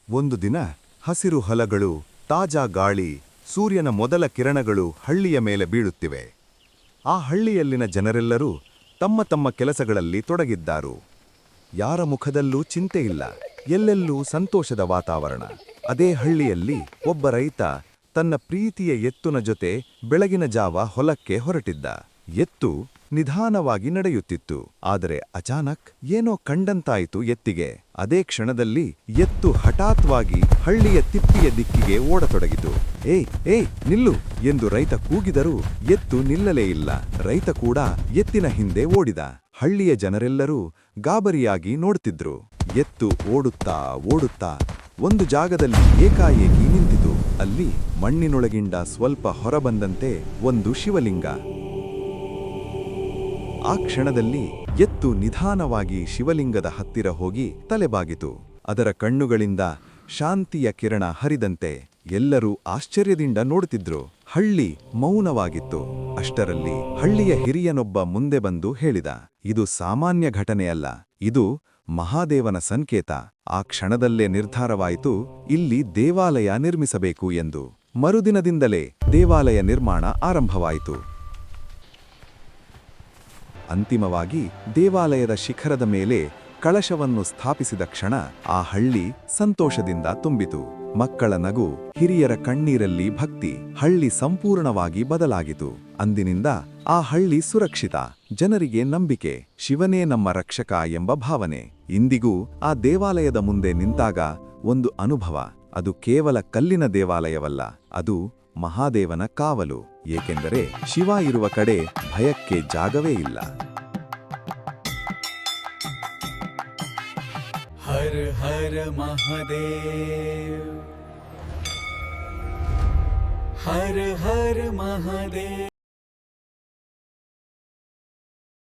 ಒಂದು ದಿನ ಹಸಿರು ಹೊಲಗಳು, ತಾಜಾ ಗಾಳಿ, ಸೂರ್ಯನ ಮೊದಲ ಕಿರಣಗಳು ಹಳ್ಳಿಯ ಮೇಲೆ ಬೀಳುತ್ತಿವೆ. ಆ ಹಳ್ಳಿಯಲ್ಲಿನ ಜನರೆಲ್ಲರೂ ತಮ್ಮ ತಮ್ಮ ಕೆಲಸಗಳಲ್ಲಿ ತೊಡಗಿದ್ದಾರು. ಯಾರ ಮುಖದಲ್ಲೂ ಚಿಂತೆಯಿಲ್ಲ, ಎಲ್ಲೆಲ್ಲೂ ಸಂತೋಷದ ವಾತಾವರಣ. ಅದೇ ಹಳ್ಳಿಯಲ್ಲಿ ಒಬ್ಬ ರೈತ ತನ್ನ ಪ್ರೀತಿಯ ಎತ್ತುನ ಜೊತೆ ಬೆಳಗಿನ ಜಾವ ಹೊಲಕ್ಕೆ ಹೊರಟಿದ್ದ. ಎತ್ತು ನಿಧಾನವಾಗಿ ನಡೆಯುತ್ತಿತ್ತು. ಆದರೆ ಅಚಾನಕ್ ಏನೋ ಕಂಡಂತಾಯಿತು ಎತ್ತಿಗೆ. ಅದೇ ಕ್ಷಣದಲ್ಲಿ ಎತ್ತು ಹಠಾತ್ವಾಗಿ ಹಳ್ಳಿಯ ತಿಪ್ಪಿಯ ದಿಕ್ಕಿಗೆ ಓಡತೊಡಗಿತು. ಏಯ್ ನಿಲ್ಲು ಎಂದು ರೈತ ಕೂಗಿದರೂ ಎತ್ತು ನಿಲ್ಲಲೇ ಇಲ್ಲ. ರೈತ ಕೂಡ ಎತ್ತಿನ ಹಿಂದೆ ಓಡಿದ. ಹಳ್ಳಿಯ ಜನರೆಲ್ಲರೂ ಗಾಬರಿಯಾಗಿ ನೋಡ್ತಿದ್ರು. ಎತ್ತು ಓಡುತ್ತಾ ಒಂದು ಜಾಗದಲ್ಲಿ ಏಕಾಏಕಿ ನಿಂತಿತು. ಅಲ್ಲಿ ಮಣ್ಣಿನೊಳಗಿಂದ ಸ್ವಲ್ಪ ಹೊರಬಂದಂತೆ ಒಂದು ಶಿವಲಿಂಗ. ಆ ಕ್ಷಣದಲ್ಲಿ ಎತ್ತು ನಿಧಾನವಾಗಿ ಶಿವಲಿಂಗದ ಹತ್ತಿರ ಹೋಗಿ ತಲೆಬಾಗಿತು. ಅದರ ಕಣ್ಣುಗಳಿಂದ ಶಾಂತಿಯ ಕಿರಣ ಹರಿದಂತೆ. ಎಲ್ಲರೂ ಆಶ್ಚರ್ಯದಿಂದ ನೋಡುತ್ತಿದ್ರು. ಹಳ್ಳಿ ಮೌನವಾಗಿತ್ತು. ಅಷ್ಟರಲ್ಲಿ ಹಳ್ಳಿಯ ಹಿರಿಯನೊಬ್ಬ ಮುಂದೆ ಬಂದು ಹೇಳಿದ, ಇದು ಸಾಮಾನ್ಯ ಘಟನೆಯಲ್ಲ, ಇದು ಮಹಾದೇವನ ಸಂಕೇತ. ಆ ಕ್ಷಣದಲ್ಲೇ ನಿರ್ಧಾರವಾಯಿತು, ಇಲ್ಲಿ ದೇವಾಲಯ ನಿರ್ಮಿಸಬೇಕು ಎಂದು. ಮರುದಿನದಿಂದಲೇ ದೇವಾಲಯ ನಿರ್ಮಾಣ ಆರಂಭವಾಯಿತು. ಅಂತಿಮವಾಗಿ ದೇವಾಲಯದ ಶಿಖರದ ಮೇಲೆ ಕಳಶವನ್ನು ಸ್ಥಾಪಿಸಿದ ಕ್ಷಣ ಆ ಹಳ್ಳಿ ಸಂತೋಷದಿಂದ ತುಂಬಿತು. ಮಕ್ಕಳ ನಗು, ಹಿರಿಯರ ಕಣ್ಣೀರಲ್ಲಿ ಭಕ್ತಿ. ಹಳ್ಳಿ ಸಂಪೂರ್ಣವಾಗಿ ಬದಲಾಗಿತು. ಅಂದಿನಿಂದ ಆ ಹಳ್ಳಿ ಸುರಕ್ಷಿತ. ಜನರಿಗೆ ನಂಬಿಕೆ, ಶಿವನೇ ನಮ್ಮ ರಕ್ಷಕ ಎಂಬ ಭಾವನೆ. ಇಂದಿಗೂ ಆ ದೇವಾಲಯದ ಮುಂದೆ ನಿಂತಾಗ ಒಂದು ಅನುಭವ. ಅದು ಕೇವಲ ಕಲ್ಲಿನ ದೇವಾಲಯವಲ್ಲ, ಅದು ಮಹಾದೇವನ ಕಾವಲು. ಏಕೆಂದರೆ ಶಿವ ಇರುವ ಕಡೆ ಭಯಕ್ಕೆ ಜಾಗವೇ ಇಲ್ಲ. ಹರ ಹರ ಮಹಾದೇವ್, ಹರ ಹರ ಮಹಾದೇವ್.